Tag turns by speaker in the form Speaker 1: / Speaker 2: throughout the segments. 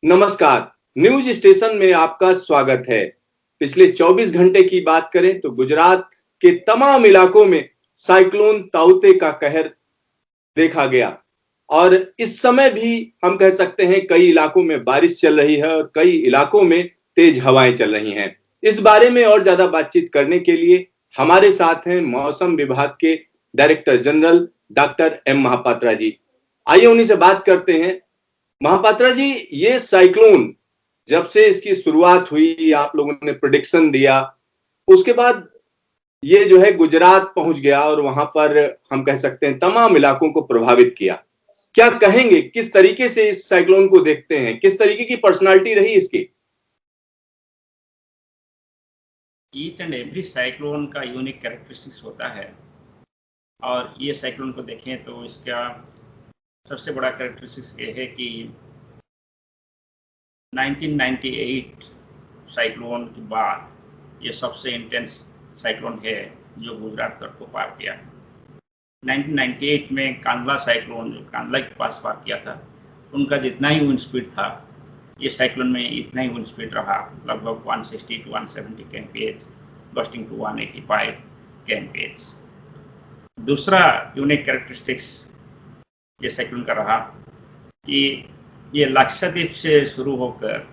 Speaker 1: नमस्कार। News station में आपका स्वागत है। पिछले 24 घंटे की बात करें तो गुजरात के तमाम इलाकों में साइक्लोन ताउते का कहर देखा गया और इस समय भी हम कह सकते हैं कई इलाकों में बारिश चल रही है और कई इलाकों में तेज हवाएं चल रही हैं। इस बारे में और ज्यादा बातचीत करने के लिए हमारे साथ हैं मौसम विभाग के director general doctor M Mahapatra ji. आइए उन्हीं से बात करते हैं। महापात्रा जी, ये साइक्लोन जब से इसकी शुरुआत हुई, आप लोगों ने प्रेडिक्शन दिया, उसके बाद ये जो है गुजरात पहुंच गया और वहां पर हम कह सकते हैं तमाम इलाकों को प्रभावित किया। क्या कहेंगे, किस तरीके से इस साइक्लोन को देखते हैं, किस तरीके की पर्सनालिटी रही इसकी?
Speaker 2: ईच एंड एवरी साइक्लोन का यूनिक कैरेक्टरिस्टिक्स होता है और ये साइक्लोन को देखें तो इसका सबसे बड़ा कैरेक्टरिस्टिक्स ये है कि 1998 साइक्लोन के बाद ये सबसे इंटेंस साइक्लोन है जो गुजरात तट को पार किया। 1998 में कांदला साइक्लोन जो कांदला के पास पार किया था, उनका जितना ही विंड स्पीड था, ये साइक्लोन में इतना ही विंड स्पीड रहा, लगभग 160 to 170 kmph, gusting to 185 kmph। दूसरा यूनिक कैरेक्टरिस्टिक्स ये साइक्लोन का रहा कि ये लक्षद्वीप से शुरू होकर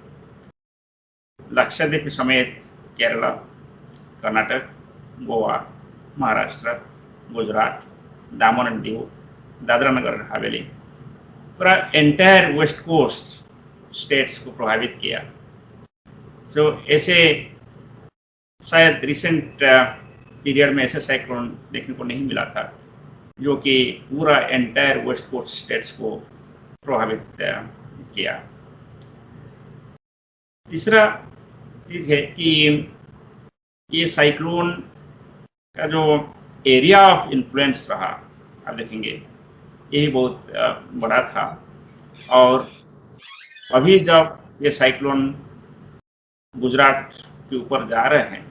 Speaker 2: लक्षद्वीप समेत केरला, कर्नाटक, गोवा, महाराष्ट्र, गुजरात, दामन एंड दीव, दादरा नगर हवेली, पूरा एंटायर वेस्ट कोस्ट स्टेट्स को प्रभावित किया। तो ऐसे शायद रिसेंट पीरियड में ऐसा साइक्लोन देखने को नहीं मिला था जो कि पूरा एंटायर वेस्ट कोस्ट स्टेट्स को प्रभावित किया। तीसरा चीज है कि ये साइक्लोन का जो एरिया ऑफ इन्फ्लुएंस रहा, आप देखेंगे ये भी बहुत बड़ा था। और अभी जब ये साइक्लोन गुजरात के ऊपर जा रहे हैं,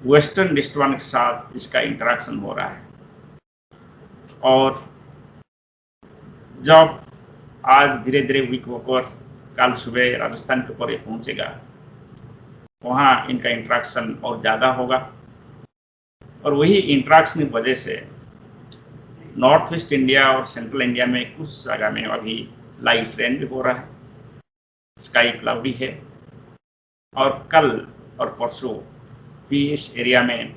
Speaker 2: वेस्टर्न डिस्टर्बेंस के साथ इसका इंटरेक्शन हो रहा है और जब आज धीरे धीरे वीक होकर कल सुबह राजस्थान के ऊपर ये पहुंचेगा, वहाँ इनका इंटरेक्शन और ज़्यादा होगा और वही इंटरेक्शन की वजह से नॉर्थ ईस्ट इंडिया और सेंट्रल इंडिया में कुछ जगह में अभी लाइट रेन भी हो रहा है, स्काई क्लाउडी है और कल और परसों भी इस एरिया में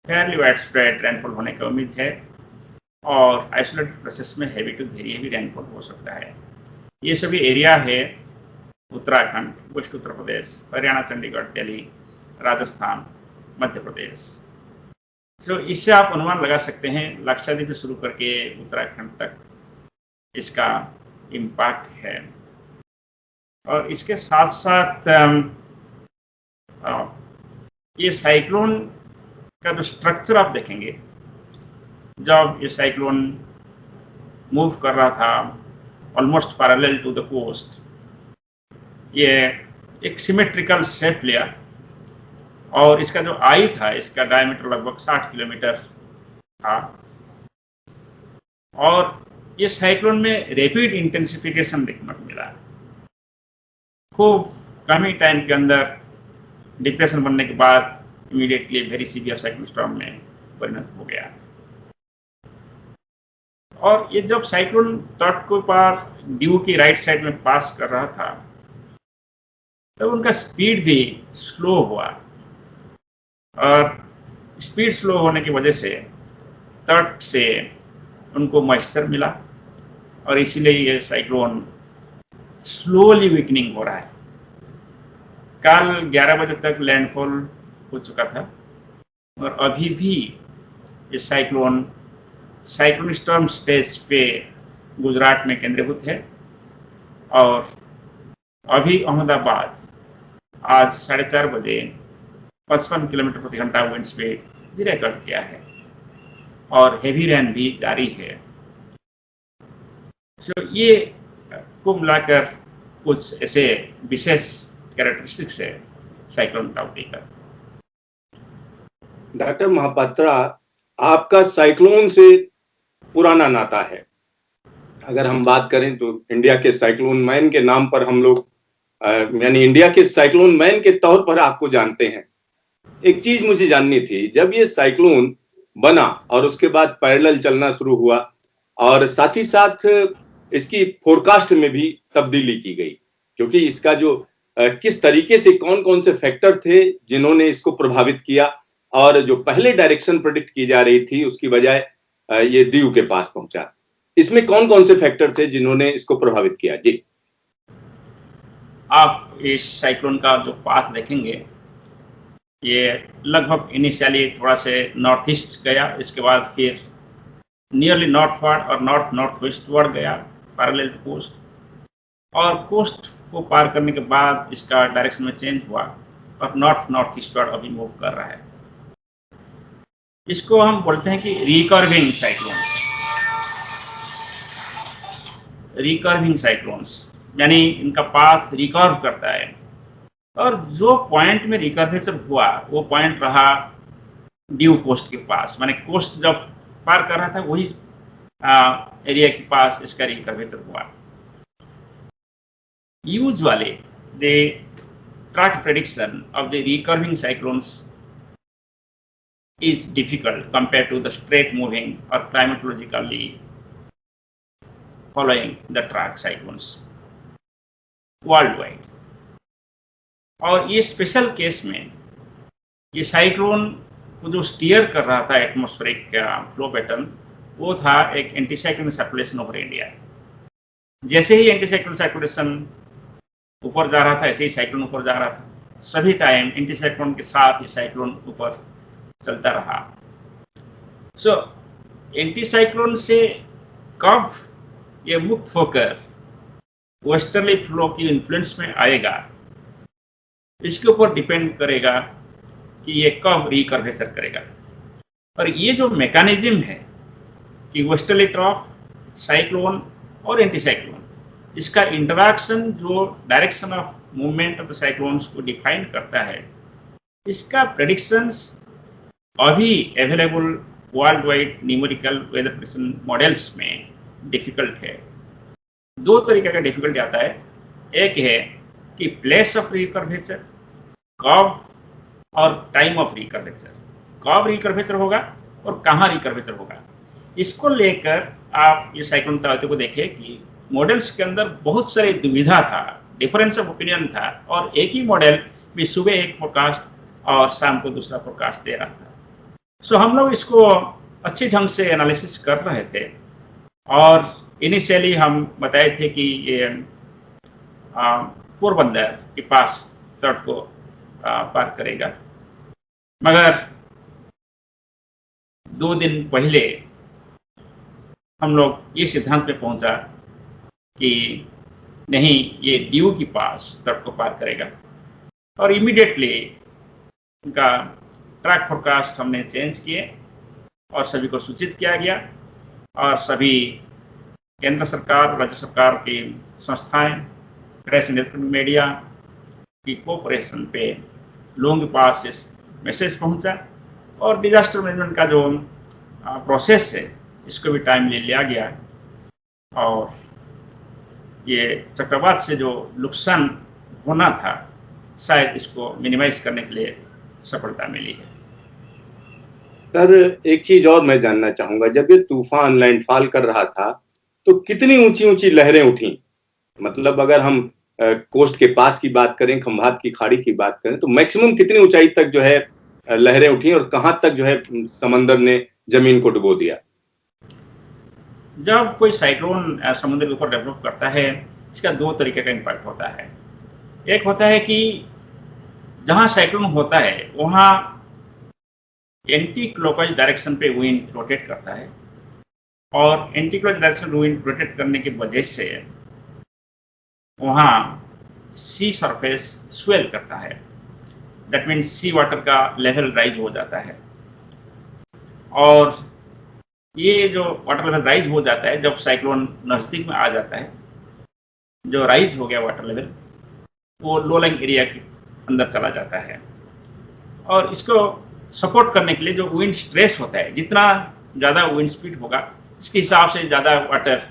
Speaker 2: फेयरली वाइड स्प्रेड रेनफॉल होने की उम्मीद है और आइसोलेटेड प्लेसेस में heavy to very heavy rainfall हो सकता है। ये सभी एरिया है उत्तराखंड, वेस्ट उत्तर प्रदेश, हरियाणा, चंडीगढ़, दिल्ली, राजस्थान, मध्य प्रदेश। तो इससे आप अनुमान लगा सकते हैं लक्षद्वीप से शुरू करके उत्तराखंड तक इसका इम्पैक्ट है। और इसके साथ साथ ये साइक्लोन का जो स्ट्रक्चर आप देखेंगे, जब ये साइक्लोन मूव कर रहा था almost parallel to the coast, ये एक सिमेट्रिकल शेप लिया और इसका जो आई था, इसका डायमीटर लगभग 60 किलोमीटर था और ये साइक्लोन में रैपिड इंटेंसिफिकेशन देखने को मिला। खूब कम ही टाइम के अंदर डिप्रेशन बनने के बाद immediately very severe cyclone storm में परिणत हो गया। और ये जब साइक्लोन तट के पार दीव की राइट साइड में पास कर रहा था, तब उनका स्पीड भी स्लो हुआ और स्पीड स्लो होने की वजह से तट से उनको मॉइस्चर मिला और इसीलिए ये साइक्लोन स्लोली वीकनिंग हो रहा है। कल 11 बजे तक लैंडफॉल हो चुका था और अभी भी ये साइक्लोन स्टॉर्म स्टेज पे गुजरात में केंद्रीभूत है और अभी अहमदाबाद आज 4:30 बजे 55 किलोमीटर प्रति घंटा विंड स्पीड रिकॉर्ड किया है और हेवी रेन भी जारी है। तो ये कुल मिलाकर कुछ ऐसे विशेष कैरेक्टरिस्टिक्स है साइक्लोन ताउते का।
Speaker 1: डॉक्टर महापात्रा, आपका साइक्लोन से पुराना नाता है। अगर हम बात करें तो इंडिया के साइक्लोन मैन के नाम पर हम लोग यानी इंडिया के साइक्लोन मैन के तौर पर आपको जानते हैं। एक चीज मुझे जाननी थी, जब ये साइक्लोन बना और उसके बाद पैरेलल चलना शुरू हुआ और साथ ही साथ इसकी फोरकास्ट में भी तब्दीली की गई, क्योंकि इसका जो किस तरीके से कौन कौन से फैक्टर थे जिन्होंने इसको प्रभावित किया, और जो पहले डायरेक्शन प्रेडिक्ट की जा रही थी उसकी बजाय ये दीव के पास पहुंचा, इसमें कौन कौन से फैक्टर थे जिन्होंने इसको प्रभावित किया? जी,
Speaker 2: आप इस साइक्लोन का जो पाथ देखेंगे, ये लगभग इनिशियली थोड़ा से नॉर्थ ईस्ट गया, इसके बाद फिर नियरली नॉर्थवर्ड और नॉर्थ वेस्टवर्ड गया पैरेलल टू कोस्ट, और कोस्ट को पार करने के बाद इसका डायरेक्शन में चेंज हुआ और नॉर्थ ईस्टवर्ड अभी मूव कर रहा है। इसको हम बोलते हैं कि रिकर्विंग साइक्लोन्स, यानी इनका पाथ रिकर्व करता है, और जो पॉइंट में रिकर्वेचर हुआ वो पॉइंट रहा ड्यू कोस्ट के पास, माने कोस्ट जब पार कर रहा था वही एरिया के पास इसका रिकर्वेचर हुआ। Usually the track prediction of the recurving cyclones is difficult compared to the straight moving or climatologically following the track cyclones worldwide। और ये स्पेशल केस में ये साइक्लोन को जो स्टीयर कर रहा था एटमॉस्फेरिक फ्लो पैटर्न, वो था एक anti cyclone circulation over India. जैसे ही एंटी साइक्लोन सर्कुलेशन ऊपर जा रहा था, ऐसे ही साइक्लोन ऊपर जा रहा था। सभी टाइम एंटी साइक्लोन के साथ ये साइक्लोन ऊपर चलता रहा। सो एंटी साइक्लोन से कब ये मुक्त होकर वेस्टर्ली फ्लो की इन्फ्लुएंस में आएगा, इसके ऊपर डिपेंड करेगा कि ये कब रिकर्वेचर करेगा। और ये जो मैकेनिज्म है कि वेस्टर्ली ट्रफ, साइक्लोन और एंटी साइक्लोन, इसका इंटरैक्शन जो direction of movement of the cyclones को डिफाइन करता है, इसका प्रेडिक्शंस अभी available world wide numerical weather prediction models में डिफिकल्ट है। दो तरीके का डिफिकल्टी आता है। एक है कि प्लेस ऑफ रिकर्वेचर, कब और टाइम ऑफ रिकर्वेचर, कब रिकर्वेचर होगा और कहाँ रिकर्वेचर होगा। इसको लेकर आप ये साइक्लोन ताउते को देखें कि मॉडल्स के अंदर बहुत सारी दुविधा था, डिफरेंस ऑफ ओपिनियन था, और एक ही मॉडल भी सुबह एक फोरकास्ट और शाम को दूसरा फोरकास्ट दे रहा था। सो हम लोग इसको अच्छी ढंग से एनालिसिस कर रहे थे, और इनिशियली हम बताए थे कि ये पोरबंदर के पास तट को पार करेगा, मगर 2 दिन पहले हम लोग ये सिद्धांत पे पहुंचा कि नहीं, ये ड्यू के पास तट को पार करेगा, और इमीडिएटली उनका ट्रैक फोरकास्ट हमने चेंज किए और सभी को सूचित किया गया, और सभी केंद्र सरकार, राज्य सरकार की संस्थाएं, प्रेस एंड इलेक्ट्रॉनिक मीडिया की कोऑपरेशन पे लोगों के पास इस मैसेज पहुंचा, और डिजास्टर मैनेजमेंट का जो प्रोसेस है इसको भी टाइम ले लिया गया, और ये चक्रवात से जो नुकसान होना था शायद इसको मिनिमाइज करने के लिए सफलता मिली है।
Speaker 1: सर, एक चीज और मैं जानना चाहूंगा, जब ये तूफान लैंडफॉल कर रहा था तो कितनी ऊंची ऊंची लहरें उठी? मतलब अगर हम कोस्ट के पास की बात करें, खंभात की खाड़ी की बात करें, तो मैक्सिमम कितनी ऊंचाई तक जो है लहरें उठी और कहां तक जो है समंदर ने जमीन को डुबो दिया?
Speaker 2: जब कोई साइक्लोन समुद्र के ऊपर डेवलप करता है, इसका 2 तरीके का इम्पैक्ट होता है। एक होता है कि जहां साइक्लोन होता है वहां एंटी क्लॉकवाइज डायरेक्शन पे विंड रोटेट करता है, और anti clockwise direction wind rotate करने की वजह से वहां सी सरफेस स्वेल करता है। दैट मीन्स सी वाटर का लेवल राइज हो जाता है, और ये जो वाटर लेवल राइज हो जाता है जब साइक्लोन नजदीक में आ जाता है, जो राइज हो गया वाटर लेवल वो लो लाइंग एरिया के अंदर चला जाता है, और इसको सपोर्ट करने के लिए जो विंड स्ट्रेस होता है, जितना ज़्यादा विंड स्पीड होगा इसके हिसाब से ज़्यादा वाटर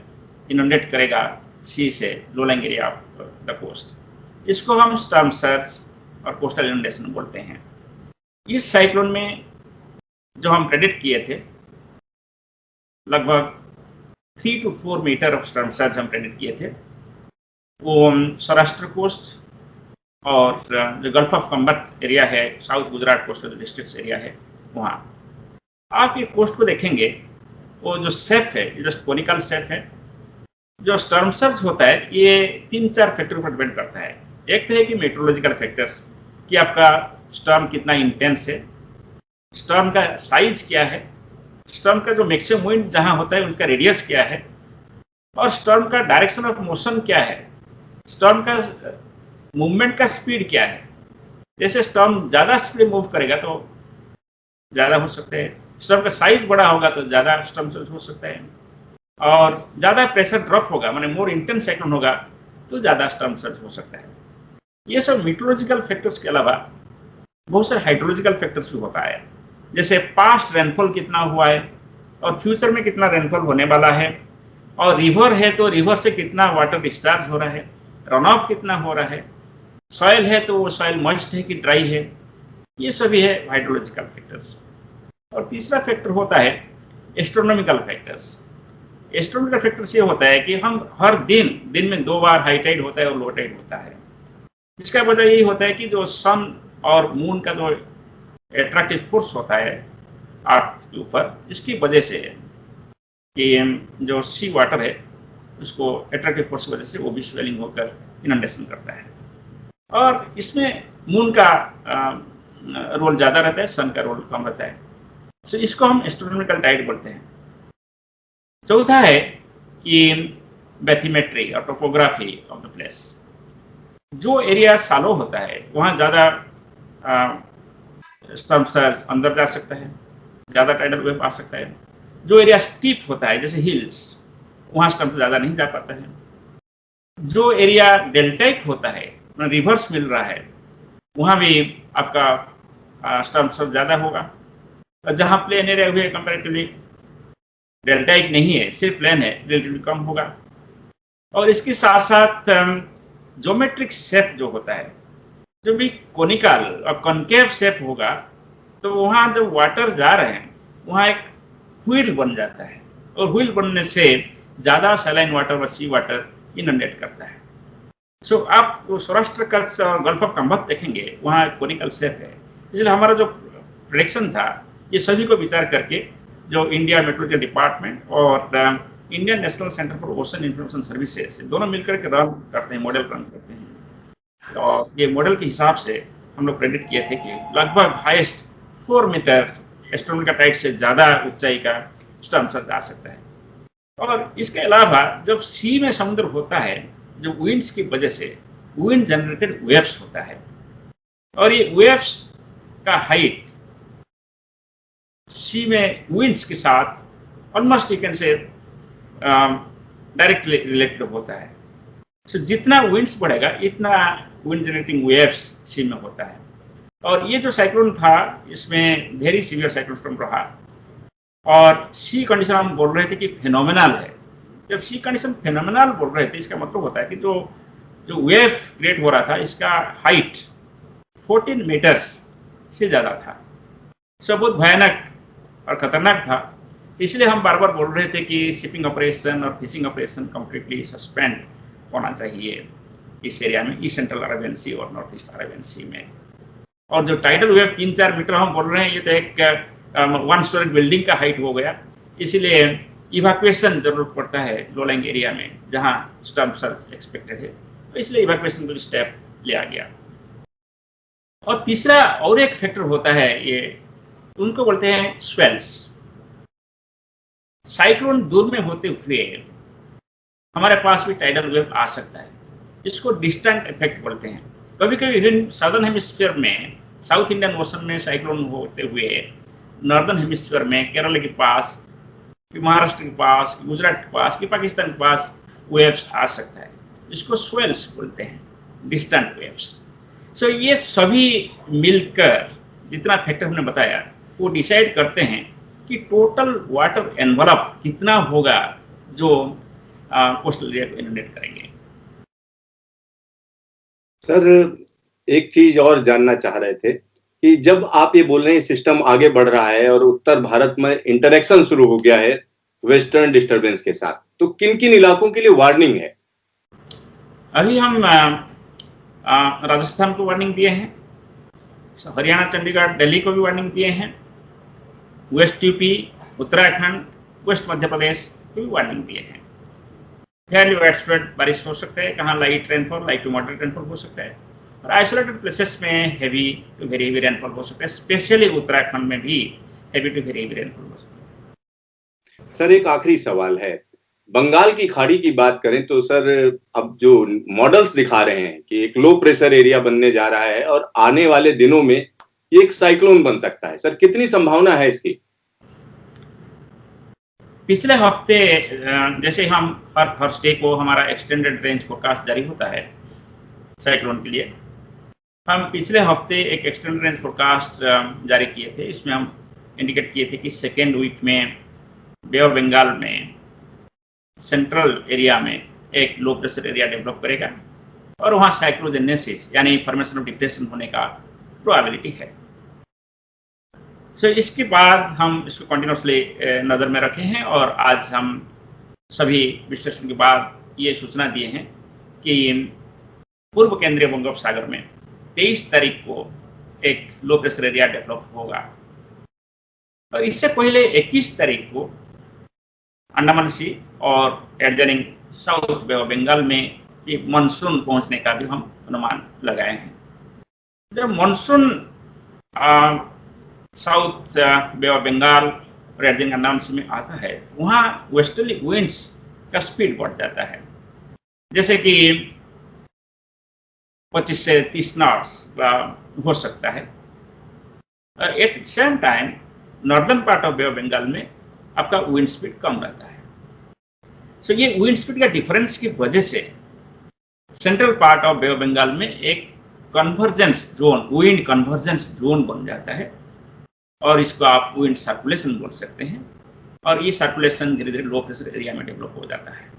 Speaker 2: इनंडेट करेगा सी से लोइंग एरिया ऑफ द कोस्ट। इसको हम स्टॉर्म सर्ज और कोस्टल इनंडेशन बोलते हैं। इस साइक्लोन में जो हम प्रेडिक्ट किए थे, लगभग 3 to 4 metre of storm surge हम प्रेडिक्ट किए थे, वो सौराष्ट्र कोस्ट और जो गल्फ ऑफ कंबत एरिया है, south Gujarat coastal district area है, वहाँ आप ये कोस्ट को देखेंगे, वो जो शेप है, ये जस्ट कोनिकल शेप है। जो स्टॉर्म सर्ज होता है ये 3-4 फैक्टर पर डिपेंड करता है। एक तो है कि मेट्रोलॉजिकल फैक्टर्स, कि आपका स्टॉर्म कितना इंटेंस है, स्टॉर्म का साइज क्या है, स्टॉर्म का जो मैक्सिमम विंड जहां होता है उसका रेडियस क्या है, और स्टॉर्म का डायरेक्शन ऑफ मोशन क्या है, स्टॉर्म का मूवमेंट का स्पीड क्या है। जैसे स्टॉर्म ज्यादा स्पीड मूव करेगा तो ज्यादा हो सकते हैं, स्टॉर्म का साइज बड़ा होगा तो ज्यादा स्टॉर्म सर्ज हो सकता है, और ज्यादा प्रेशर ड्रॉप होगा, माने मोर इंटेंस साइक्लोन होगा तो ज्यादा स्टॉर्म सर्ज हो सकता है। ये सब मीटरोलॉजिकल फैक्टर्स के अलावा बहुत सारे हाइड्रोलॉजिकल फैक्टर्स भी होता है, जैसे पास्ट रेनफॉल कितना हुआ है और फ्यूचर में कितना रेनफॉल होने वाला है, और रिवर है तो रिवर से कितना वाटर डिस्चार्ज हो रहा है, रन ऑफ कितना हो रहा है, सॉइल है तो वो सॉइल मॉइस्ट है कि ड्राई है, ये सभी है हाइड्रोलॉजिकल फैक्टर्स। और तीसरा फैक्टर होता है एस्ट्रोनॉमिकल फैक्टर्स। एस्ट्रोनॉमिकल फैक्टर्स ये होता है कि हम हर दिन में 2 बार हाई टाइड होता है और लो टाइड होता है। इसका वजह यही होता है कि जो सन और मून का जो एट्रैक्टिव फोर्स होता है अर्थ के ऊपर, इसकी वजह से कि जो सी वाटर है उसको एट्रैक्टिव फोर्स की वजह से वो भी स्वेलिंग होकर इनंडेशन करता है, और इसमें मून का रोल ज्यादा रहता है, सन का रोल कम रहता है। तो इसको हम एस्ट्रोनॉमिकल टाइड बोलते हैं। चौथा है कि बैथीमेट्री और टोपोग्राफी ऑफ द प्लेस। जो एरिया सालो होता है वहाँ ज्यादा स्टॉर्म सर्ज अंदर जा सकता है, ज्यादा टाइडल वेव आ सकता है। जो एरिया स्टीप होता है जैसे हिल्स, वहाँ स्टॉर्म सर्ज ज्यादा नहीं जा पाता है। जो एरिया डेल्टाइक होता है, रिवर्स मिल रहा है, वहाँ भी आपका स्टॉर्म सर्ज ज्यादा होगा। और जहाँ प्लेन एरिया हुए कंपैरेटिवली डेल्टाइक नहीं है, सिर्फ प्लेन है, रिलेटिवली कम होगा। और इसके साथ साथ ज्योमेट्रिक शेप जो होता है, जो भी कोनिकल और कॉनकेव शेप होगा, तो वहाँ जब वाटर जा रहे हैं वहाँ एक व्हील बन जाता है, और व्हील बनने से ज्यादा सैलाइन वाटर व सी वाटर इनंडेट करता है। सो आप सौराष्ट्र कच्छ और गल्फ ऑफ कंबत देखेंगे, वहाँ कोनिकल शेप है। इसलिए हमारा जो प्रेडिक्शन था, ये सभी को विचार करके जो इंडिया मेट्रोलॉजिकल डिपार्टमेंट और Indian national centre for ocean information services दोनों मिलकर के रन करते हैं, मॉडल रन करते हैं। और ये मॉडल के हिसाब से हम लोग प्रेडिक्ट किए थे कि लगभग हाईएस्ट 4 मीटर एस्ट्रोनॉमिकल टाइड से ज्यादा ऊंचाई का स्टॉर्म सर्ज आ सकता है। और इसके अलावा जब सी में समुद्र होता है, जो विंड्स की वजह से विंड जनरेटेड वेव्स होता है, और ये वेव्स का हाइट सी में विंड्स के साथ almost you can say directly related होता है। सो जितना विंड्स बढ़ेगा इतना विंड जनरेटिंग वेव्स सी में होता है। और ये जो साइक्लोन था, इसमें वेरी सीवियर साइक्लोन स्टॉर्म रहा, और सी कंडीशन हम बोल रहे थे कि फेनोमेनल है। जब सी कंडीशन फेनोमेनल बोल रहे थे, इसका मतलब होता है कि जो वेव क्रिएट हो रहा था, इसका हाइट 14 मीटर्स से ज्यादा था। सब बहुत भयानक और खतरनाक था। इसलिए हम बार बार बोल रहे थे कि शिपिंग ऑपरेशन और फिशिंग ऑपरेशन कंप्लीटली सस्पेंड होना चाहिए इस एरिया में, ईस्ट सेंट्रल अरेबियन सी और नॉर्थ ईस्ट अरेबियन सी में। और जो टाइडल वेव 3-4 मीटर हम बोल रहे हैं, ये तो एक 1 स्टोरी बिल्डिंग का हाइट हो गया। इसीलिए इवैक्यूएशन जरूरत पड़ता है लो लाइंग एरिया में जहां स्टॉर्म सर्ज एक्सपेक्टेड है, तो इसलिए इवैक्यूएशन को स्टेप लिया गया। और तीसरा और एक फैक्टर होता है, ये उनको बोलते हैं स्वेल्स। साइक्लोन दूर में होते हुए हमारे पास भी टाइडल वेव आ सकता है, इसको डिस्टेंट इफेक्ट बोलते हैं। कभी कभी इवन साउदर्न हेमिस्फीयर में, साउथ इंडियन ओशन में साइक्लोन होते हुए नॉर्दर्न हेमिस्फीयर में केरल के पास, महाराष्ट्र के पास, गुजरात के पास, पाकिस्तान के पास वेव्स आ सकता है, इसको स्वेल्स बोलते हैं, डिस्टेंट वेव्स। सो ये सभी मिलकर जितना फैक्टर हमने बताया वो डिसाइड करते हैं कि टोटल वाटर एनवलप कितना होगा जो कोस्टल एरिया को इनंडेट करेंगे।
Speaker 1: सर, एक चीज और जानना चाह रहे थे कि जब आप ये बोल रहे हैं सिस्टम आगे बढ़ रहा है और उत्तर भारत में इंटरेक्शन शुरू हो गया है वेस्टर्न डिस्टरबेंस के साथ, तो किन किन इलाकों के लिए वार्निंग है?
Speaker 2: अभी हम राजस्थान को वार्निंग दिए हैं, हरियाणा, चंडीगढ़, दिल्ली को भी वार्निंग दिए हैं, west UP, Uttarakhand, waste Madhya Pradesh को भी वार्निंग दिए हैं। फेयरली वाइडस्प्रेड बारिश हो सकता है, कहाँ light rainfall, light to moderate rainfall हो सकता है, और आइसोलेटेड प्लेसेस में heavy to very heavy rainfall हो सकता है, स्पेशली उत्तराखंड में भी heavy to very heavy rainfall हो सकता है।
Speaker 1: सर, एक आखिरी सवाल है, बंगाल की खाड़ी की बात करें तो सर अब जो मॉडल्स दिखा रहे हैं कि एक लो प्रेशर एरिया बनने जा रहा है और आने वाले दिनों में ये एक साइक्लोन बन सकता है, सर कितनी संभावना है इसकी?
Speaker 2: पिछले हफ्ते जैसे हम हर थर्सडे को हमारा एक्सटेंडेड रेंज फोरकास्ट जारी होता है साइक्लोन के लिए, हम पिछले हफ्ते एक एक्सटेंडेड रेंज फोरकास्ट जारी किए थे। इसमें हम इंडिकेट किए थे कि सेकेंड वीक में बे ऑफ बंगाल में सेंट्रल एरिया में एक लो प्रेशर एरिया डेवलप करेगा और वहाँ साइक्लोजेनेसिस यानी फॉर्मेशन ऑफ डिप्रेशन होने का प्रोबेबिलिटी है। इसके बाद हम इसको कंटिन्यूसली नज़र में रखे हैं और आज हम सभी विश्लेषण के बाद ये सूचना दिए हैं कि पूर्व केंद्रीय बंगोपसागर में 23 तारीख को एक लो प्रेशर एरिया डेवलप होगा और इससे पहले 21 तारीख को अंडमान सी और adjoining south bay of Bengal में मानसून पहुंचने का भी हम अनुमान लगाए हैं। जब monsoon south bay of Bengal और एडजॉइनिंग अंडमान सी में आता है, वहाँ वेस्टर्ली विंड्स का स्पीड बढ़ जाता है, जैसे कि 25 से 30 नॉट्स हो सकता है। At same time northern part of bay of Bengal में आपका विंड स्पीड कम रहता है। ये विंड स्पीड का डिफरेंस की वजह से central part of bay of Bengal में एक convergence zone, wind convergence zone बन जाता है और इसको आप विंड सर्कुलेशन बोल सकते हैं और ये सर्कुलेशन धीरे धीरे लो प्रेशर एरिया में डेवलप हो जाता है।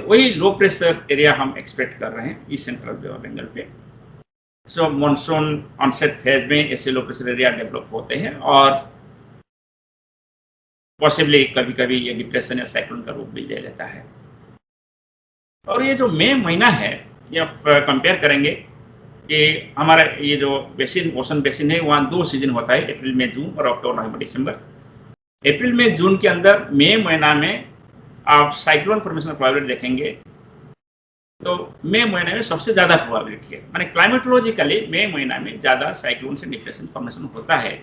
Speaker 2: वही लो प्रेशर एरिया हम एक्सपेक्ट कर रहे हैं इस सेंट्रल बे ऑफ बंगाल पे। मॉनसून ऑनसेट फेज में ऐसे लो प्रेशर एरिया डेवलप होते हैं और पॉसिबली कभी कभी ये डिप्रेशन या साइक्लोन का रूप भी ले लेता है। और ये जो मई महीना है, ये आप कंपेयर करेंगे कि हमारा ये जो बेसिन, ओशन बेसिन है, वहाँ 2 सीजन होता है, अप्रैल में जून और अक्टूबर नवंबर दिसंबर। अप्रैल में जून के अंदर मई महीना में आप साइक्लोन फॉर्मेशन प्रोबेबिलिटी देखेंगे तो मई महीने में सबसे ज्यादा प्रोबेबिलिटी है, माने क्लाइमेटोलॉजिकली मई महीना में ज्यादा साइक्लोन से डिप्रेशन फॉर्मेशन होता है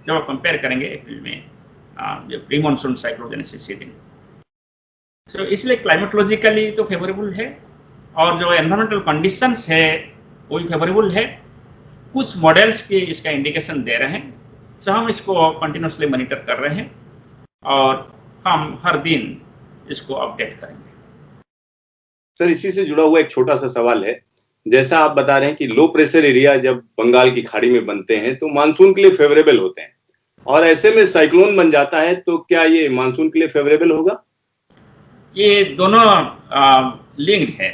Speaker 2: जब आप कंपेयर करेंगे अप्रैल में जो प्री मानसून साइक्लोजेनेसिस सीजन। इसलिए क्लाइमेटोलॉजिकली तो फेवरेबल है और जो एनवायरमेंटल कंडीशंस है वो भी फेवरेबल है। कुछ मॉडल्स के इसका इंडिकेशन दे रहे हैं, हम इसको कंटिन्यूसली मॉनिटर कर रहे हैं और हम हर दिन इसको अपडेट करेंगे।
Speaker 1: सर, इसी से जुड़ा हुआ एक छोटा सा सवाल है, जैसा आप बता रहे हैं कि लो प्रेशर एरिया जब बंगाल की खाड़ी में बनते हैं तो मानसून के लिए फेवरेबल होते हैं और ऐसे में साइक्लोन बन जाता है, तो क्या ये मानसून के लिए फेवरेबल होगा? ये
Speaker 2: दोनों लिंक्ड है।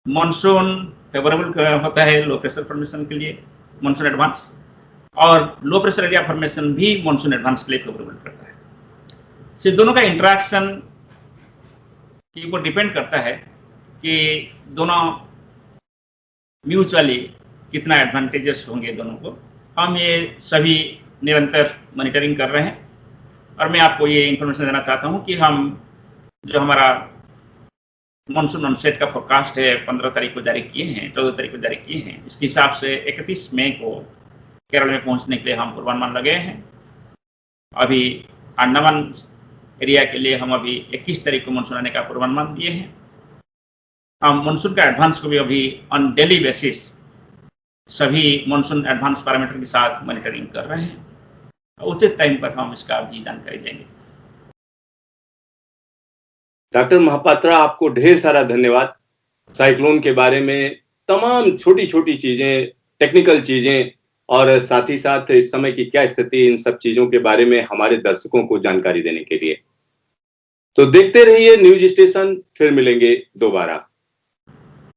Speaker 2: मानसून फेवरेबल होता है लो प्रेशर फॉर्मेशन के लिए, मानसून एडवांस, और लो प्रेशर एरिया फॉर्मेशन भी मानसून एडवांस के लिए फेवरेबल करता है। दोनों का इंटरेक्शन के ऊपर डिपेंड करता है कि दोनों म्यूचुअली कितना एडवांटेजेस होंगे दोनों को। हम ये सभी निरंतर मॉनिटरिंग कर रहे हैं और मैं आपको ये इंफॉर्मेशन देना चाहता हूं कि हम जो हमारा मानसून ऑनसेट का फोरकास्ट है 15 तारीख को जारी किए हैं, 14 तारीख को जारी किए हैं, इसके हिसाब से 31 मई को केरल में पहुंचने के लिए हम पूर्वानुमान लगे हैं। अभी अंडमान एरिया के लिए हम अभी 21 तारीख को मानसून आने का पूर्वानुमान दिए हैं। हम मानसून का एडवांस को भी अभी ऑन डेली बेसिस सभी मानसून एडवांस पैरामीटर के साथ मॉनिटरिंग कर रहे हैं। उचित टाइम पर हम इसका भी जानकारी देंगे।
Speaker 1: डॉक्टर महापात्रा, आपको ढेर सारा धन्यवाद। साइक्लोन के बारे में तमाम छोटी छोटी चीजें, टेक्निकल चीजें और साथ ही साथ इस समय की क्या स्थिति, इन सब चीजों के बारे में हमारे दर्शकों को जानकारी देने के लिए। तो देखते रहिए न्यूज स्टेशन, फिर मिलेंगे दोबारा।